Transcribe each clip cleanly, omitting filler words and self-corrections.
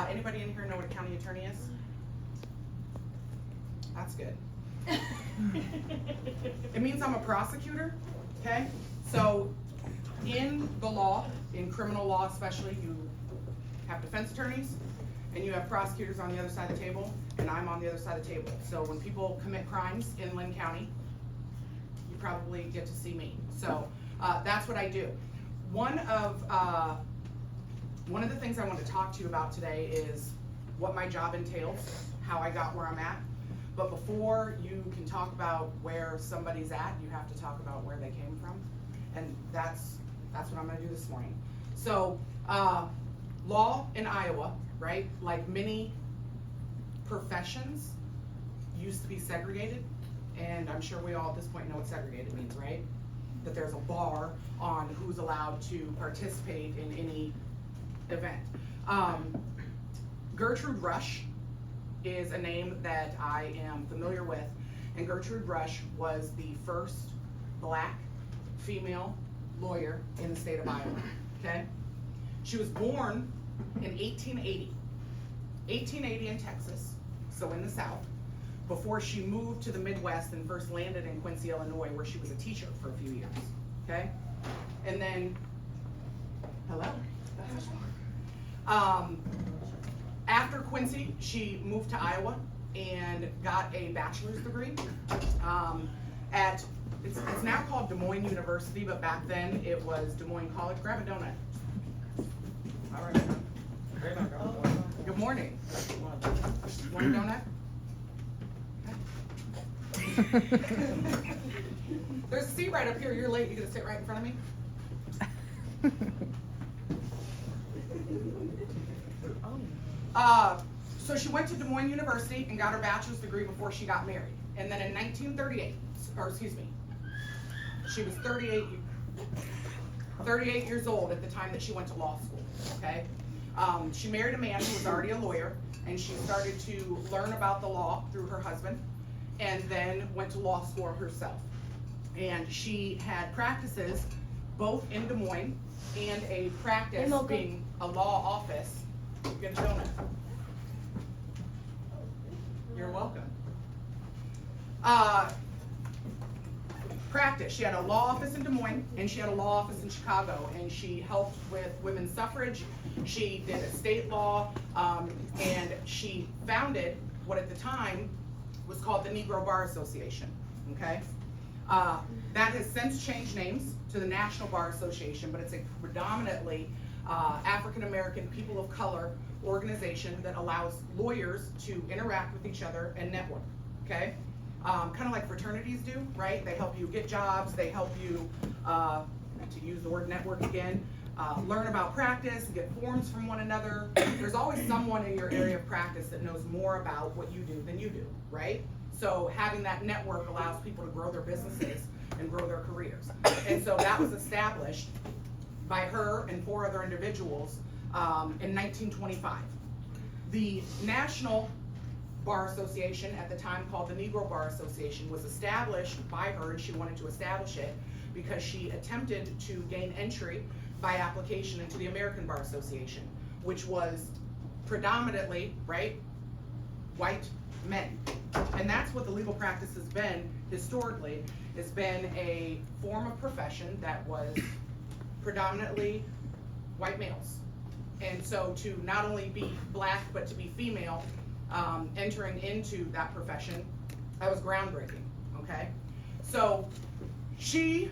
Anybody in here know what a county attorney is? That's good. It means I'm a prosecutor, okay? So in the law, in criminal law especially, you have defense attorneys and you have prosecutors on the other side of the table, and I'm on the other side of the table. So when people commit crimes in Linn County, you probably get to see me. So that's what I do. One of the things I want to talk to you about today is what my job entails, how I got where I'm at. But before you can talk about where somebody's at, you have to talk about where they came from. And that's what I'm gonna do this morning. So, law in Iowa, right, like many professions, used to be segregated. And I'm sure we all at this point know what segregated means, right? That there's a bar on who's allowed to participate in any event. Gertrude Rush is a name that I am familiar with, and Gertrude Rush was the first black female lawyer in the state of Iowa, okay? She was born in 1880 in Texas, so in the South, before she moved to the Midwest and first landed in Quincy, Illinois, where she was a teacher for a few years, okay? And then, hello? After Quincy, she moved to Iowa and got a bachelor's degree it's now called Des Moines University, but back then it was Des Moines College. Grab a donut. All right. Good morning. You want a donut? There's a seat right up here. You're late. You gonna sit right in front of me? So she went to Des Moines University and got her bachelor's degree before she got married. And then in 1938, or excuse me, she was 38 years old at the time that she went to law school, okay? She married a man who was already a lawyer, and she started to learn about the law through her husband, and then went to law school herself. And she had practices both in Des Moines and a practice being a law office. Get a donut. You're welcome. Practice. She had a law office in Des Moines and she had a law office in Chicago, and she helped with women's suffrage. She did estate law, and she founded what at the time was called the Negro Bar Association. Okay, that has since changed names to the National Bar Association, but it's a predominantly African American people of color organization that allows lawyers to interact with each other and network. Okay, kind of like fraternities do, right? They help you get jobs, they help you, to use the word network again, learn about practice, get forms from one another. There's always someone in your area of practice that knows more about what you do than you do, right? So having that network allows people to grow their businesses and grow their careers. And so that was established by her and 4 other individuals in 1925. The National Bar Association, at the time called the Negro Bar Association, was established by her, and she wanted to establish it because she attempted to gain entry by application into the American Bar Association, which was predominantly, right, white men. And that's what the legal practice has been historically. It's been a form of profession that was predominantly white males. And so to not only be black, but to be female, entering into that profession, that was groundbreaking, okay? So she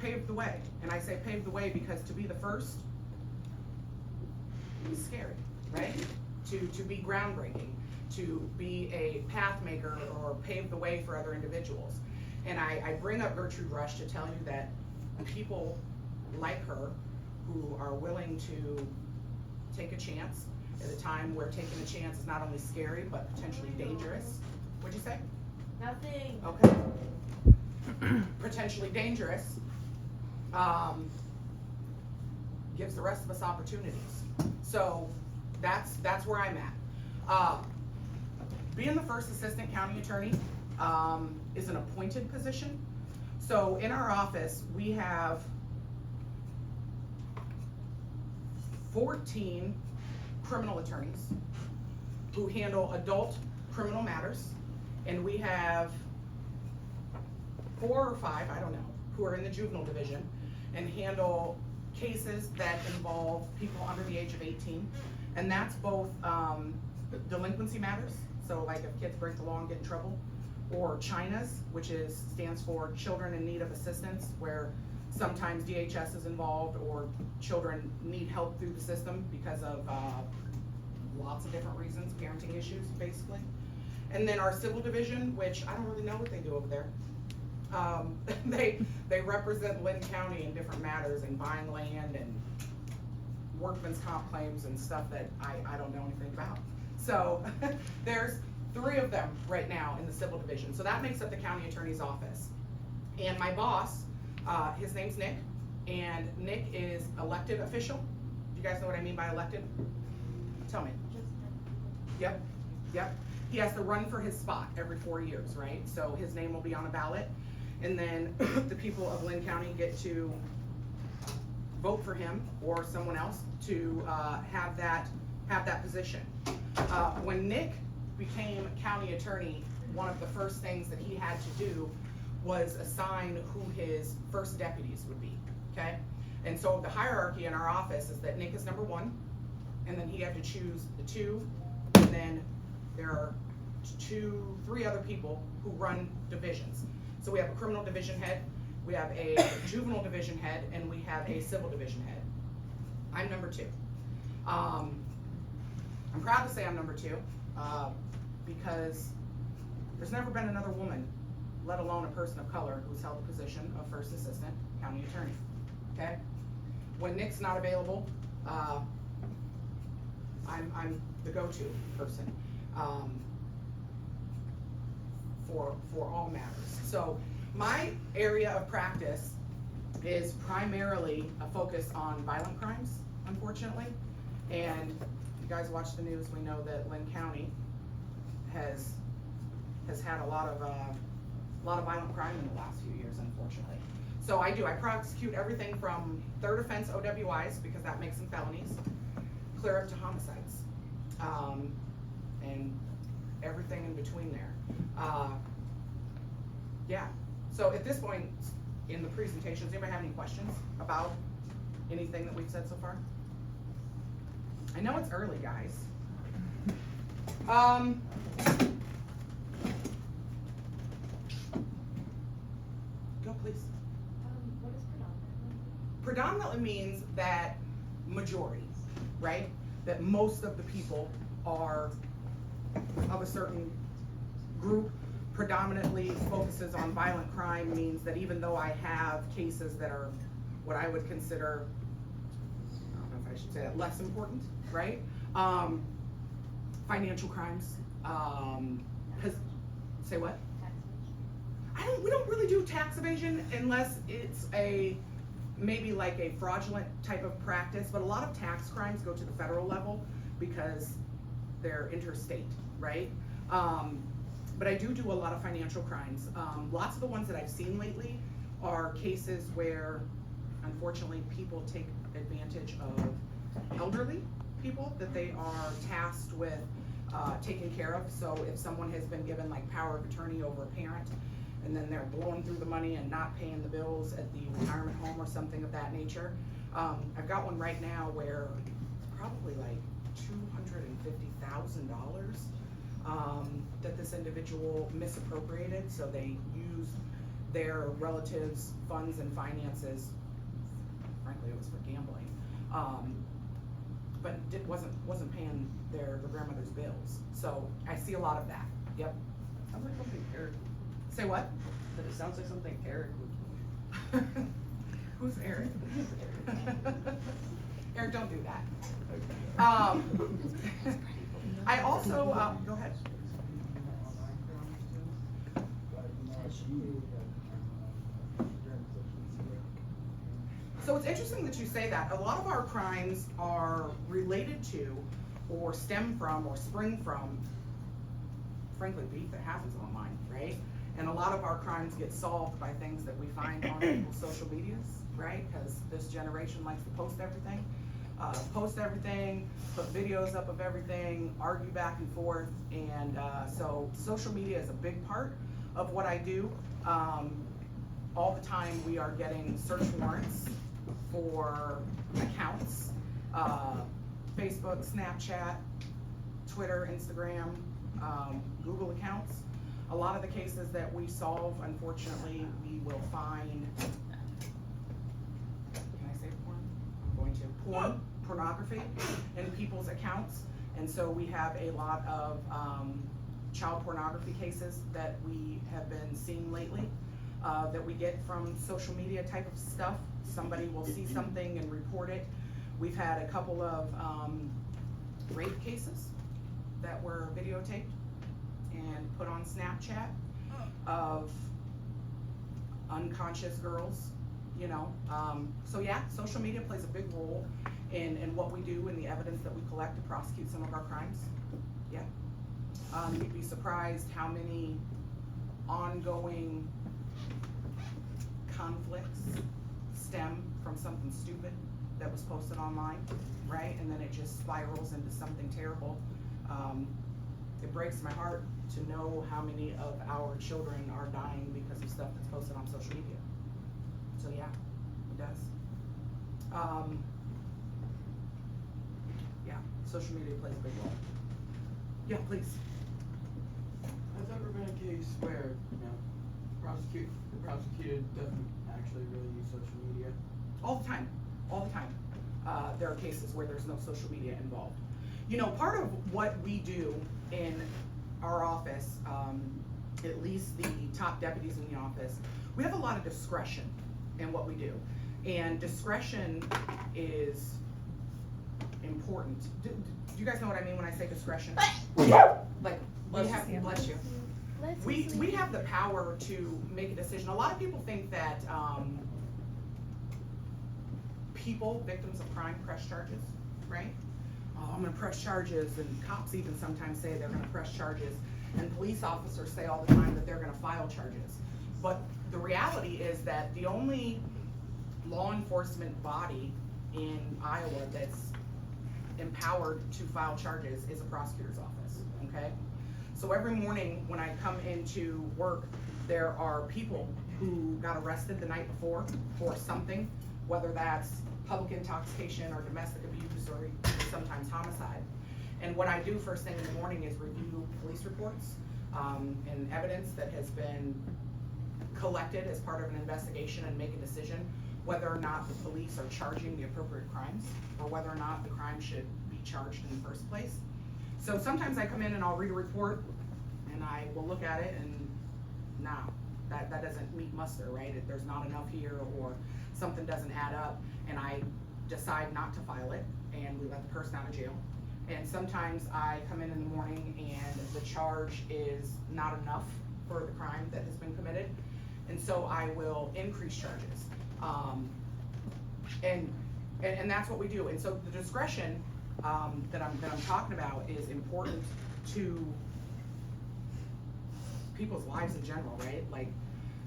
paved the way. And I say paved the way because to be the first is scary, right? To be groundbreaking, to be a path maker or pave the way for other individuals. And I bring up Gertrude Rush to tell you that people like her who are willing to take a chance at a time where taking a chance is not only scary but potentially dangerous. What'd you say? Nothing. Okay. Potentially dangerous. Gives the rest of us opportunities. So that's where I'm at. Being the first assistant county attorney is an appointed position. So in our office, we have 14 criminal attorneys who handle adult criminal matters, and we have 4 or 5, I don't know, who are in the juvenile division and handle cases that involve people under the age of 18, and that's both delinquency matters, so like if kids break the law and get in trouble, or CHINAs, which stands for Children in Need of Assistance, where sometimes DHS is involved or children need help through the system because of lots of different reasons, parenting issues basically. And then our civil division, which I don't really know what they do over there. They represent Linn County in different matters, and buying land and workman's comp claims and stuff that I don't know anything about. So there's 3 of them right now in the civil division. So that makes up the county attorney's office. And my boss, his name's Nick, and Nick is elected official. Do you guys know what I mean by elected? Tell me. Yep. He has to run for his spot every 4 years, right? So his name will be on a ballot, and then the people of Linn County get to vote for him or someone else to have that position. When Nick became county attorney, one of the first things that he had to do was assign who his first deputies would be, okay? And so the hierarchy in our office is that Nick is number 1, and then he had to choose the 2, and then there are 3 other people who run divisions. So we have a criminal division head, we have a juvenile division head, and we have a civil division head. I'm number 2. I'm proud to say I'm number 2, because there's never been another woman, let alone a person of color, who's held the position of first assistant county attorney, okay? When Nick's not available, I'm the go-to person for all matters. So my area of practice is primarily a focus on violent crimes, unfortunately. And if you guys watch the news, we know that Linn County has had a lot of violent crime in the last few years, unfortunately. So I prosecute everything from 3rd offense OWIs, because that makes them felonies, clear up to homicides, and everything in between there. Yeah, so at this point in the presentation, does anybody have any questions about anything that we've said so far? I know it's early, guys. Go, please. What is predominantly? Predominantly means that majority, right? That most of the people are of a certain group. Predominantly focuses on violent crime means that even though I have cases that are what I would consider, I don't know if I should say that, less important, right? Financial crimes, say what? We don't really do tax evasion unless it's maybe like a fraudulent type of practice, but a lot of tax crimes go to the federal level because they're interstate, right? But I do a lot of financial crimes. Lots of the ones that I've seen lately are cases where, unfortunately, people take advantage of elderly people that they are tasked with taking care of. So if someone has been given like power of attorney over a parent, and then they're blowing through the money and not paying the bills at the retirement home or something of that nature. I've got one right now where it's probably like $250,000 that this individual misappropriated. So they used their relatives' funds and finances. Frankly, it was for gambling, but it wasn't paying their grandmother's bills. So I see a lot of that. Yep. Sounds like something Eric. Say what? That it sounds like something Eric would. Who's Eric? Eric, don't do that. I also, go ahead. So it's interesting that you say that. A lot of our crimes are related to, or stem from, or spring from, frankly, beef that happens online, right? And a lot of our crimes get solved by things that we find on people's social medias, right? Because this generation likes to post everything. post everything, put videos up of everything, argue back and forth, and so social media is a big part of what I do. All the time we are getting search warrants for accounts, Facebook, Snapchat, Twitter, Instagram, Google accounts. A lot of the cases that we solve, unfortunately, we will find, can I say porn? I'm going to. Pornography in people's accounts. And so we have a lot of child pornography cases that we have been seeing lately, that we get from social media type of stuff. Somebody will see something and report it. We've had a couple of rape cases that were videotaped and put on Snapchat of unconscious girls, you know. So yeah, social media plays a big role in what we do and the evidence that we collect to prosecute some of our crimes. Yeah. You'd be surprised how many ongoing conflicts stem from something stupid that was posted online, right? And then it just spirals into something terrible. It breaks my heart to know how many of our children are dying because of stuff that's posted on social media. So yeah, it does. Yeah, social media plays a big role. Yeah, please. Has there ever been a case where, the prosecutor doesn't actually really use social media? All the time, all the time. There are cases where there's no social media involved. You know, part of what we do in our office, at least the top deputies in the office, we have a lot of discretion in what we do. And discretion is important. Do you guys know what I mean when I say discretion? Like, we have, bless you. We have the power to make a decision. A lot of people think that people, victims of crime, press charges, right? Oh, I'm gonna press charges, and cops even sometimes say they're gonna press charges, and police officers say all the time that they're gonna file charges. But the reality is that the only law enforcement body in Iowa that's empowered to file charges is a prosecutor's office, okay? So every morning when I come into work, there are people who got arrested the night before for something, whether that's public intoxication or domestic abuse or sometimes homicide. And what I do first thing in the morning is review police reports and evidence that has been collected as part of an investigation and make a decision whether or not the police are charging the appropriate crimes or whether or not the crime should be charged in the first place. So sometimes I come in and I'll read a report and I will look at it and nah, that doesn't meet muster, right? If there's not enough here or something doesn't add up, and I decide not to file it and we let the person out of jail. And sometimes I come in the morning and the charge is not enough for the crime that has been committed, and so I will increase charges. And that's what we do. And so the discretion that I'm talking about is important to people's lives in general, right? Like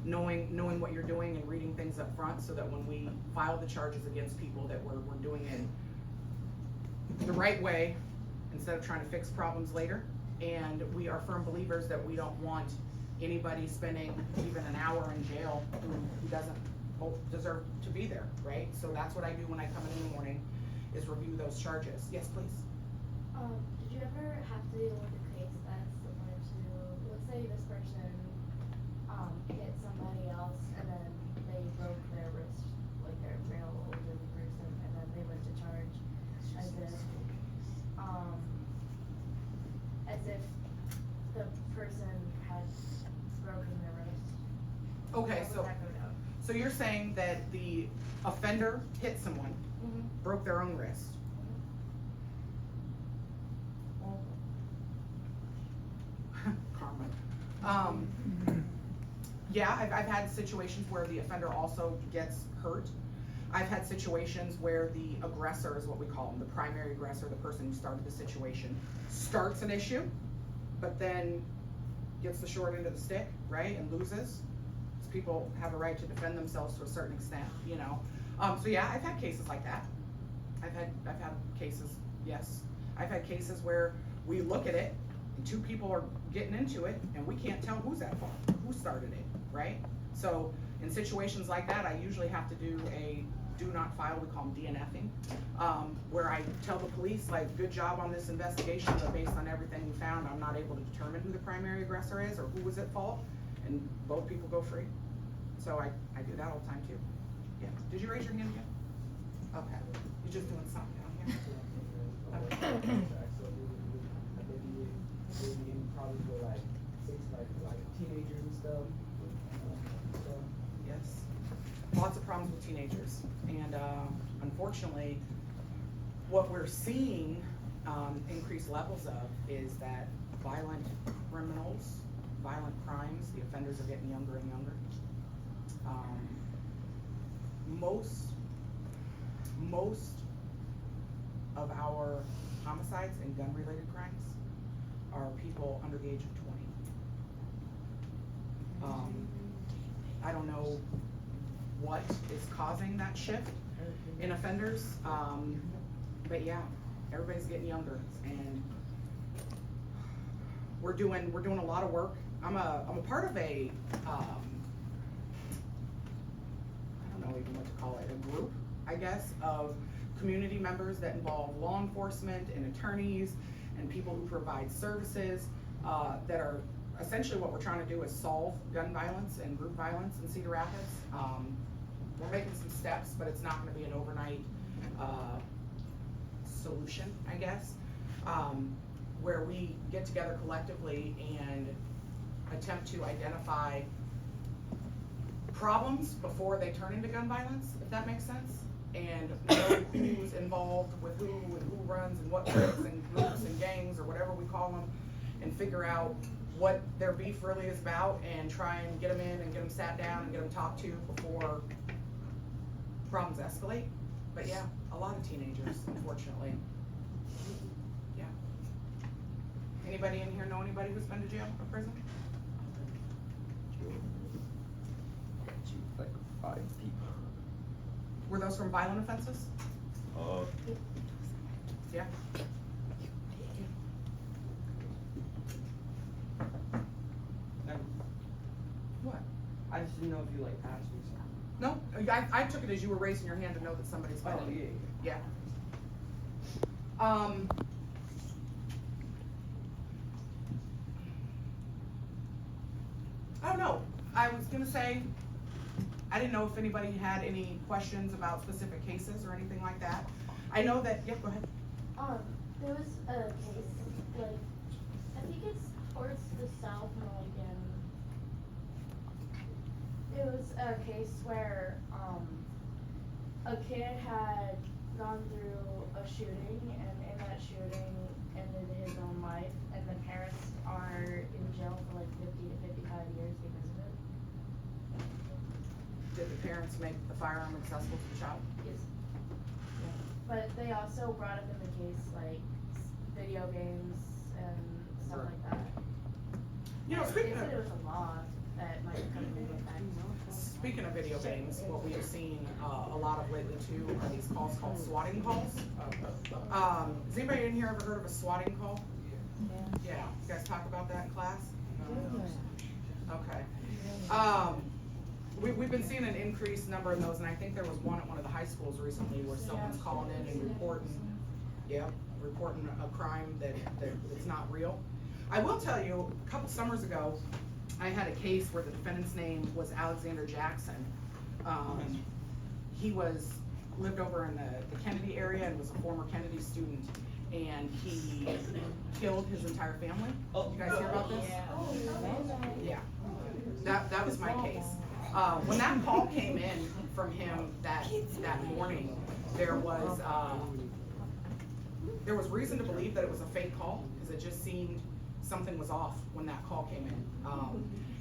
knowing what you're doing and reading things up front so that when we file the charges against people that we're doing it the right way instead of trying to fix problems later. And we are firm believers that we don't want anybody spending even an hour in jail who doesn't deserve to be there, right? So that's what I do when I come in the morning, is review those charges. Yes, please. Did you ever have to deal with a case that's similar to, let's say this person hit somebody else and then they broke their wrist, like they're a real older person, and then they went to charge as if the person had broken their wrist? Okay, How would that go down? so you're saying that the offender hit someone, broke their own wrist. Karma. Yeah, I've had situations where the offender also gets hurt. I've had situations where the aggressor is what we call him, the primary aggressor, the person who started the situation, starts an issue, but then gets the short end of the stick, right, and loses. People have a right to defend themselves to a certain extent, you know. So yeah, I've had cases like that. I've had cases, yes. I've had cases where we look at it, and two people are getting into it, and we can't tell who's at fault, who started it, right? So, in situations like that, I usually have to do a do not file, we call them DNFing, where I tell the police, like, good job on this investigation, but based on everything we found, I'm not able to determine who the primary aggressor is or who was at fault, and both people go free. So I do that all the time too. Yeah, did you raise your hand again? Okay, you're just doing something down here. Probably for like teenagers and stuff. Yes, lots of problems with teenagers, and unfortunately, what we're seeing increased levels of is that violent criminals, violent crimes, the offenders are getting younger and younger. Most of our homicides and gun-related crimes are people under the age of 20. I don't know what is causing that shift in offenders, but yeah, everybody's getting younger, and we're doing a lot of work. I'm a part of a I don't know even what to call it, a group, I guess, of community members that involve law enforcement and attorneys and people who provide services that are essentially what we're trying to do is solve gun violence and group violence in Cedar Rapids. We're making some steps, but it's not going to be an overnight solution, I guess, where we get together collectively and attempt to identify problems before they turn into gun violence, if that makes sense, and know who's involved with who and who runs and what groups and gangs or whatever we call them, and figure out what their beef really is about and try and get them in and get them sat down and get them talked to before problems escalate. But yeah, a lot of teenagers, unfortunately. Yeah. Anybody in here know anybody who's been to jail or prison? Like 5 people. Were those from violent offenses? Yeah. What? I just didn't know if you like asked me something. No, I took it as you were raising your hand to know that somebody's been. Oh, yeah. Yeah. I don't know. I was gonna say, I didn't know if anybody had any questions about specific cases or anything like that. I know that, yeah, go ahead. There was a case, like, I think it's towards the south, more like it was a case where, a kid had gone through a shooting, and in that shooting ended his own life, and the parents are in jail for like 50 to 55 years because of it. Did the parents make the firearm accessible to the child? Yes. But they also brought up in the case, like, video games and stuff Right. like that. You know, And speaking they said of, it was a law that might come into effect. speaking of video games, what we have seen a lot of lately too are these calls called swatting calls. Has anybody in here ever heard of a swatting call? Yeah, you guys talk about that in class? Okay. We've been seeing an increased number of those, and I think there was one at one of the high schools recently where someone's calling in and reporting a crime that's not real. I will tell you, a couple summers ago, I had a case where the defendant's name was Alexander Jackson. He lived over in the Kennedy area and was a former Kennedy student, and he killed his entire family. You guys hear about this? Yeah. That was my case. When that call came in from him that morning, there was reason to believe that it was a fake call, because it just seemed something was off when that call came in.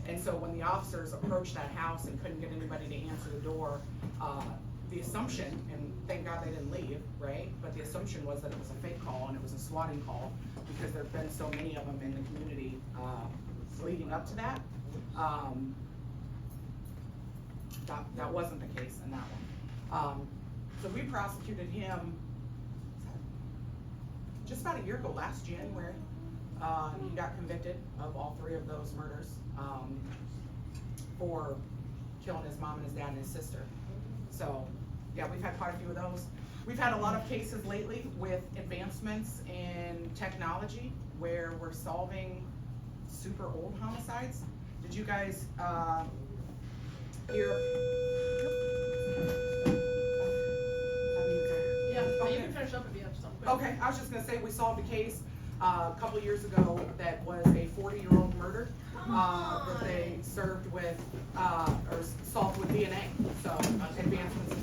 And so when the officers approached that house and couldn't get anybody to answer the door, the assumption, and thank God they didn't leave, right? But the assumption was that it was a fake call and it was a swatting call, because there have been so many of them in the community leading up to that. That wasn't the case in that one. So we prosecuted him just about a year ago, last January. He got convicted of all 3 of those murders, for killing his mom and his dad and his sister. So, yeah, we've had quite a few of those. We've had a lot of cases lately with advancements in technology where we're solving super old homicides. Did you guys, hear? Yeah, but you Okay. can finish up if you have something. Okay, I was just gonna say, we solved a case, a couple years ago that was a 40-year-old murder, that they served with, or solved with DNA, so advancements in